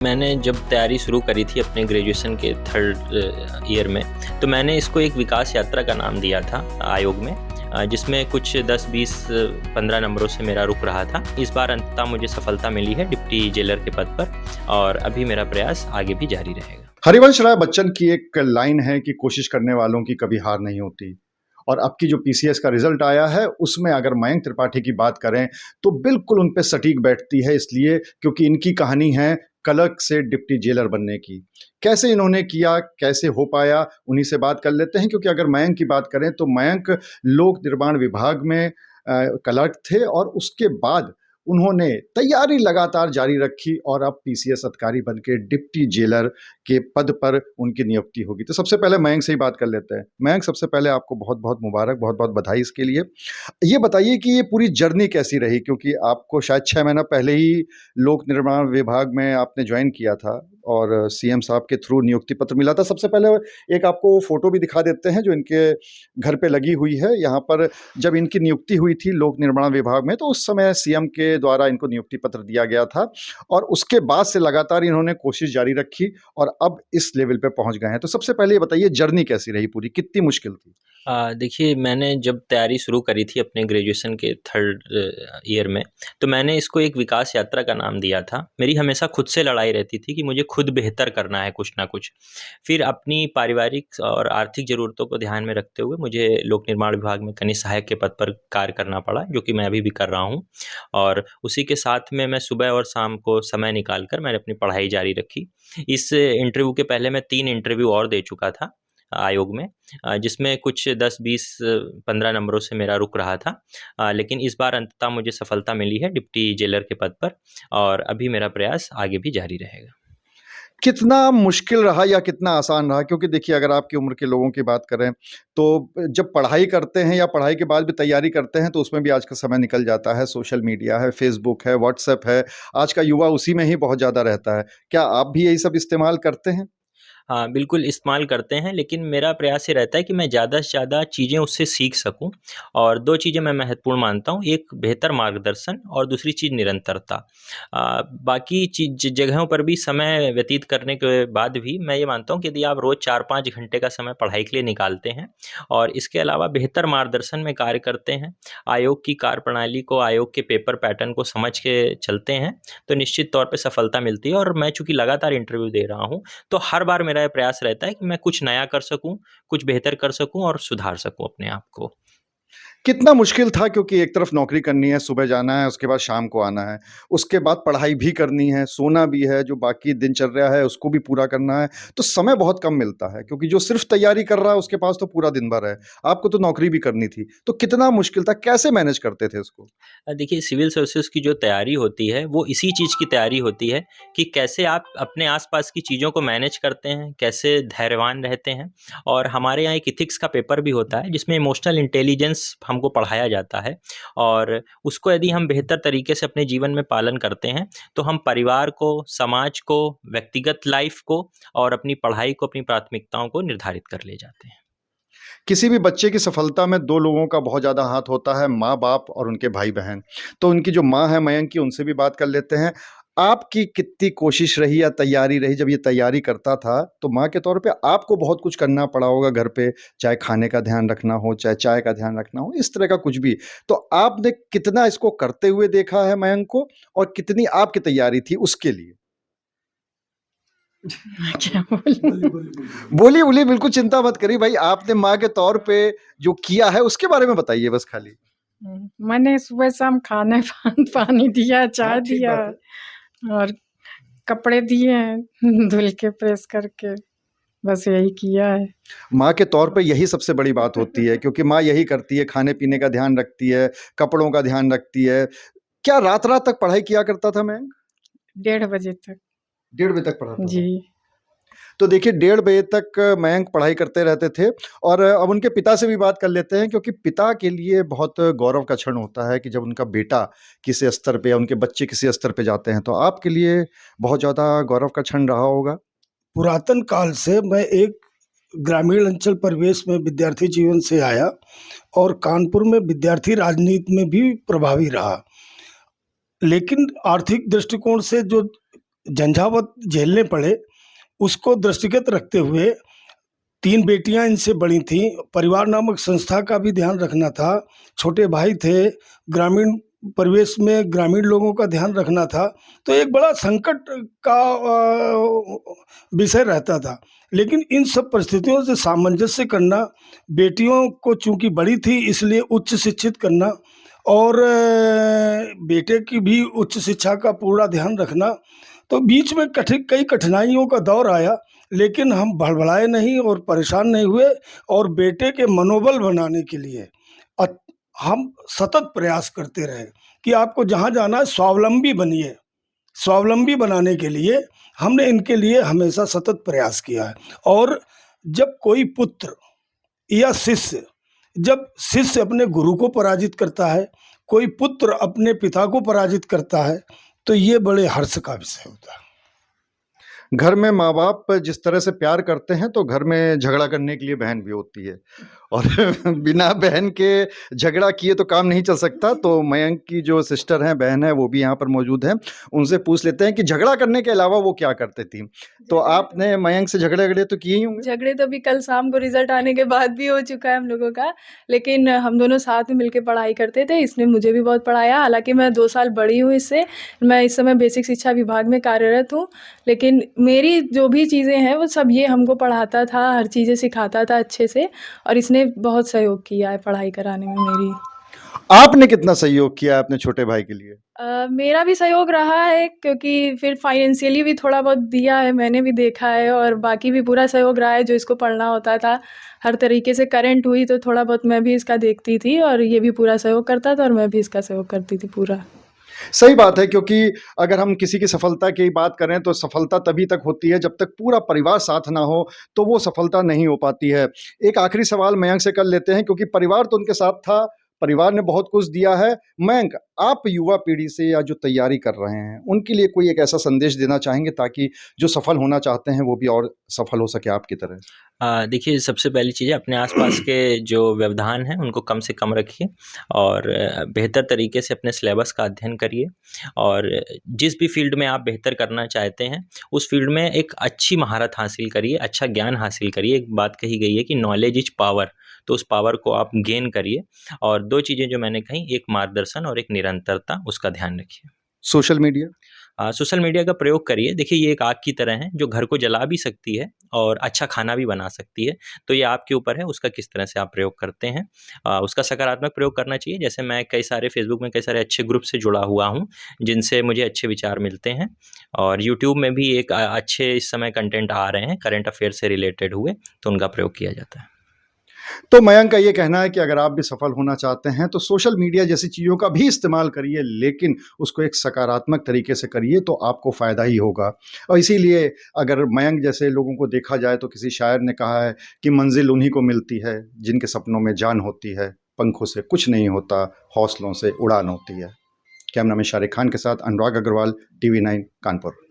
मैंने जब तैयारी शुरू करी थी अपने ग्रेजुएशन के थर्ड ईयर में, तो मैंने इसको एक विकास यात्रा का नाम दिया था आयोग में, जिसमें कुछ 10, 20, 15 नंबरों से मेरा रुक रहा था। इस बार अंततः मुझे सफलता मिली है डिप्टी जेलर के पद पर, और अभी मेरा प्रयास आगे भी जारी रहेगा। हरिवंश राय बच्चन की एक लाइन है कि कोशिश करने वालों की कभी हार नहीं होती। और अब की जो पीसीएस का रिजल्ट आया है उसमें अगर मयंक त्रिपाठी की बात करें तो बिल्कुल उन पे सटीक बैठती है, इसलिए क्योंकि इनकी कहानी है क्लर्क से डिप्टी जेलर बनने की। कैसे इन्होंने किया, कैसे हो पाया, उन्हीं से बात कर लेते हैं। क्योंकि अगर मयंक की बात करें तो मयंक लोक निर्माण विभाग में क्लर्क थे और उसके बाद उन्होंने तैयारी लगातार जारी रखी और अब पीसीएस अधिकारी बन के डिप्टी जेलर के पद पर उनकी नियुक्ति होगी। तो सबसे पहले मयंक से ही बात कर लेते हैं। मयंक, सबसे पहले आपको बहुत बहुत मुबारक, बहुत बहुत बधाई इसके लिए। ये बताइए कि ये पूरी जर्नी कैसी रही, क्योंकि आपको शायद 6 महीना पहले ही लोक निर्माण विभाग में आपने ज्वाइन किया था और सीएम साहब के थ्रू नियुक्ति पत्र मिला था। सबसे पहले एक आपको फोटो भी दिखा देते हैं जो इनके घर पे लगी हुई है। यहाँ पर जब इनकी नियुक्ति हुई थी लोक निर्माण विभाग में तो उस समय सीएम के द्वारा इनको नियुक्ति पत्र दिया गया था और उसके बाद से लगातार इन्होंने कोशिश जारी रखी और अब इस लेवल पे पहुंच गए हैं। तो सबसे पहले ये बताइए जर्नी कैसी रही, पूरी कितनी मुश्किल थी? देखिए, मैंने जब तैयारी शुरू करी थी अपने ग्रेजुएशन के थर्ड ईयर में, तो मैंने इसको एक विकास यात्रा का नाम दिया था। मेरी हमेशा खुद से लड़ाई रहती थी कि मुझे खुद बेहतर करना है कुछ ना कुछ। फिर अपनी पारिवारिक और आर्थिक ज़रूरतों को ध्यान में रखते हुए मुझे लोक निर्माण विभाग में कनिष्ठ सहायक के पद पर कार्य करना पड़ा, जो कि मैं अभी भी कर रहा हूँ। और उसी के साथ में मैं सुबह और शाम को समय निकाल कर मैंने अपनी पढ़ाई जारी रखी। इस इंटरव्यू के पहले मैं 3 इंटरव्यू और दे चुका था आयोग में, जिसमें कुछ 10, 20, 15 नंबरों से मेरा रुक रहा था। लेकिन इस बार अंततः मुझे सफलता मिली है डिप्टी जेलर के पद पर, और अभी मेरा प्रयास आगे भी जारी रहेगा। कितना मुश्किल रहा या कितना आसान रहा? क्योंकि देखिए अगर आपकी उम्र के लोगों की बात करें तो जब पढ़ाई करते हैं या पढ़ाई के बाद भी तैयारी करते हैं तो उसमें भी आज का समय निकल जाता है। सोशल मीडिया है, फेसबुक है, व्हाट्सएप है, आज का युवा उसी में ही बहुत ज़्यादा रहता है। क्या आप भी यही सब इस्तेमाल करते हैं? हाँ, बिल्कुल इस्तेमाल करते हैं, लेकिन मेरा प्रयास ये रहता है कि मैं ज़्यादा से ज़्यादा चीज़ें उससे सीख सकूँ। और 2 चीज़ें मैं महत्वपूर्ण मानता हूँ, एक बेहतर मार्गदर्शन और दूसरी चीज़ निरंतरता। बाकी जगहों पर भी समय व्यतीत करने के बाद भी मैं ये मानता हूँ कि यदि आप रोज़ 4-5 घंटे का समय पढ़ाई के लिए निकालते हैं और इसके अलावा बेहतर मार्गदर्शन में कार्य करते हैं, आयोग की कार्यप्रणाली को, आयोग के पेपर पैटर्न को समझ के चलते हैं, तो निश्चित तौर पे सफलता मिलती है। और मैं चूँकि लगातार इंटरव्यू दे रहा हूँ, तो हर बार मेरा ये प्रयास रहता है कि मैं कुछ नया कर सकूँ, कुछ बेहतर कर सकूँ और सुधार सकूँ अपने आप को। कितना मुश्किल था, क्योंकि एक तरफ नौकरी करनी है, सुबह जाना है, उसके बाद शाम को आना है, उसके बाद पढ़ाई भी करनी है, सोना भी है, जो बाकी दिनचर्या है उसको भी पूरा करना है, तो समय बहुत कम मिलता है। क्योंकि जो सिर्फ तैयारी कर रहा है उसके पास तो पूरा दिन भर है, आपको तो नौकरी भी करनी थी। तो कितना मुश्किल था, कैसे मैनेज करते थे उसको? देखिए, सिविल सर्विसेज की जो तैयारी होती है वो इसी चीज़ की तैयारी होती है कि कैसे आप अपने आसपास की चीज़ों को मैनेज करते हैं, कैसे धैर्यवान रहते हैं। और हमारे यहाँ एक इथिक्स का पेपर भी होता है जिसमें इमोशनल इंटेलिजेंस हमको पढ़ाया जाता है, और उसको यदि हम बेहतर तरीके से अपने जीवन में पालन करते हैं तो हम परिवार को, समाज को, व्यक्तिगत लाइफ को और अपनी पढ़ाई को, अपनी प्राथमिकताओं को निर्धारित कर ले जाते हैं। किसी भी बच्चे की सफलता में 2 लोगों का बहुत ज़्यादा हाथ होता है, माँ-बाप और उनके भाई-बहन। तो उनकी जो माँ है मयंक की, उनसे भी बात कर लेते हैं। आपकी कितनी कोशिश रही या तैयारी रही? जब ये तैयारी करता था, तो माँ के तौर पे आपको बहुत कुछ करना पड़ा होगा घर पे, चाहे खाने का ध्यान रखना हो, चाहे चाय का ध्यान रखना हो, इस तरह का कुछ भी। तो आपने कितना इसको करते हुए देखा है मयंक को और कितनी आपकी तैयारी थी उसके लिए? क्या बोलूँ? बोलिए, बोलिए, बिल्कुल चिंता मत करिए भाई, आपने माँ के तौर पे जो किया है उसके बारे में बताइए बस खाली। मैंने सुबह-शाम खाने पानी दिया, चाय हाँ, ठीक दिया बात है। और कपड़े दिए हैं धुल के प्रेस करके, बस यही किया है। माँ के तौर पे यही सबसे बड़ी बात होती है, क्योंकि माँ यही करती है, खाने-पीने का ध्यान रखती है, कपड़ों का ध्यान रखती है। क्या रात-रात तक पढ़ाई किया करता था मयंक? 1:30 बजे तक। 1:30 बजे तक पढ़ाता था। जी। तो देखिए 1:30 बजे तक मयंक पढ़ाई करते रहते थे और अब उनके पिता से भी बात कर लेते हैं, क्योंकि पिता के लिए बहुत गौरव का क्षण होता है कि जब उनका बेटा किसी स्तर पे या उनके बच्चे किसी स्तर पे जाते हैं, तो आपके लिए बहुत ज़्यादा गौरव का क्षण रहा होगा? पुरातन काल से मैं एक ग्रामीण अंचल परिवेश में विद्यार्थी जीवन से आया और कानपुर में विद्यार्थी राजनीति में भी प्रभावी रहा। लेकिन आर्थिक दृष्टिकोण से जो झंझावत झेलने पड़े, उसको दृष्टिगत रखते हुए 3 बेटियां इनसे बड़ी थीं, परिवार नामक संस्था का भी ध्यान रखना था, छोटे भाई थे, ग्रामीण परिवेश में ग्रामीण लोगों का ध्यान रखना था, तो एक बड़ा संकट का विषय रहता था। लेकिन इन सब परिस्थितियों से सामंजस्य करना, बेटियों को चूँकि बड़ी थी इसलिए उच्च शिक्षित करना और बेटे की भी उच्च शिक्षा का पूरा ध्यान रखना, तो बीच में कई कठिनाइयों का दौर आया, लेकिन हम भड़बड़ाए नहीं और परेशान नहीं हुए और बेटे के मनोबल बनाने के लिए हम सतत प्रयास करते रहे कि आपको जहाँ जाना है स्वावलंबी बनिए। स्वावलंबी बनाने के लिए हमने इनके लिए हमेशा सतत प्रयास किया है। और जब कोई पुत्र या जब शिष्य अपने गुरु को पराजित करता है, कोई पुत्र अपने पिता को पराजित करता है, तो ये बड़े हर्ष का विषय होता है। घर में माँ बाप जिस तरह से प्यार करते हैं तो घर में झगड़ा करने के लिए बहन भी होती है और बिना बहन के झगड़ा किए तो काम नहीं चल सकता। तो मयंक की जो सिस्टर हैं, बहन है, वो भी यहाँ पर मौजूद हैं, उनसे पूछ लेते हैं कि झगड़ा करने के अलावा वो क्या करते थी। तो आपने मयंक से झगड़े तो किए ही होंगे? झगड़े तो अभी कल शाम को रिजल्ट आने के बाद भी हो चुका है हम लोगों का, लेकिन हम दोनों साथ में मिलकर पढ़ाई करते थे। इसने मुझे भी बहुत पढ़ाया, हालांकि मैं 2 साल बड़ी हूँ इससे। मैं इस समय बेसिक शिक्षा विभाग में कार्यरत हूँ, लेकिन मेरी जो भी चीज़ें हैं वो सब ये हमको पढ़ाता था, हर चीज़ें सिखाता था अच्छे से, और इसने बहुत सहयोग किया है पढ़ाई कराने में मेरी। आपने कितना सहयोग किया अपने छोटे भाई के लिए? मेरा भी सहयोग रहा है, क्योंकि फिर फाइनेंशियली भी थोड़ा बहुत दिया है, मैंने भी देखा है, और बाकी भी पूरा सहयोग रहा है। जो इसको पढ़ना होता था हर तरीके से, करंट हुई तो थोड़ा बहुत मैं भी इसका देखती थी, और ये भी पूरा सहयोग करता था और मैं भी इसका सहयोग करती थी पूरा। सही बात है, क्योंकि अगर हम किसी की सफलता की बात करें तो सफलता तभी तक होती है जब तक पूरा परिवार साथ ना हो, तो वो सफलता नहीं हो पाती है। एक आखिरी सवाल मयंक से कर लेते हैं, क्योंकि परिवार तो उनके साथ था, परिवार ने बहुत कुछ दिया है। मयंक, आप युवा पीढ़ी से या जो तैयारी कर रहे हैं उनके लिए कोई एक ऐसा संदेश देना चाहेंगे ताकि जो सफल होना चाहते हैं वो भी और सफल हो सके आपकी तरह? देखिए, सबसे पहली चीज़ है, अपने आसपास के जो व्यवधान हैं उनको कम से कम रखिए और बेहतर तरीके से अपने सिलेबस का अध्ययन करिए। और जिस भी फील्ड में आप बेहतर करना चाहते हैं उस फील्ड में एक अच्छी महारत हासिल करिए, अच्छा ज्ञान हासिल करिए। एक बात कही गई है कि नॉलेज इज पावर, तो उस पावर को आप गेन करिए। और 2 चीज़ें जो मैंने कही, एक मार्गदर्शन और एक निरंतरता, उसका ध्यान रखिए। Social media? सोशल मीडिया का प्रयोग करिए। देखिए, ये एक आग की तरह है जो घर को जला भी सकती है और अच्छा खाना भी बना सकती है। तो ये आपके ऊपर है उसका किस तरह से आप प्रयोग करते हैं। उसका सकारात्मक प्रयोग करना चाहिए। जैसे मैं कई सारे फेसबुक में कई सारे अच्छे ग्रुप से जुड़ा हुआ हूँ जिनसे मुझे अच्छे विचार मिलते हैं, और यूट्यूब में भी एक अच्छे इस समय कंटेंट आ रहे हैं करंट अफेयर से रिलेटेड हुए, तो उनका प्रयोग किया जाता है। तो मयंक का ये कहना है कि अगर आप भी सफल होना चाहते हैं तो सोशल मीडिया जैसी चीज़ों का भी इस्तेमाल करिए, लेकिन उसको एक सकारात्मक तरीके से करिए तो आपको फ़ायदा ही होगा। और इसीलिए अगर मयंक जैसे लोगों को देखा जाए तो किसी शायर ने कहा है कि मंजिल उन्हीं को मिलती है जिनके सपनों में जान होती है, पंखों से कुछ नहीं होता, हौसलों से उड़ान होती है। कैमरामैन शारिक खान के साथ अनुराग अग्रवाल, TV9 कानपुर।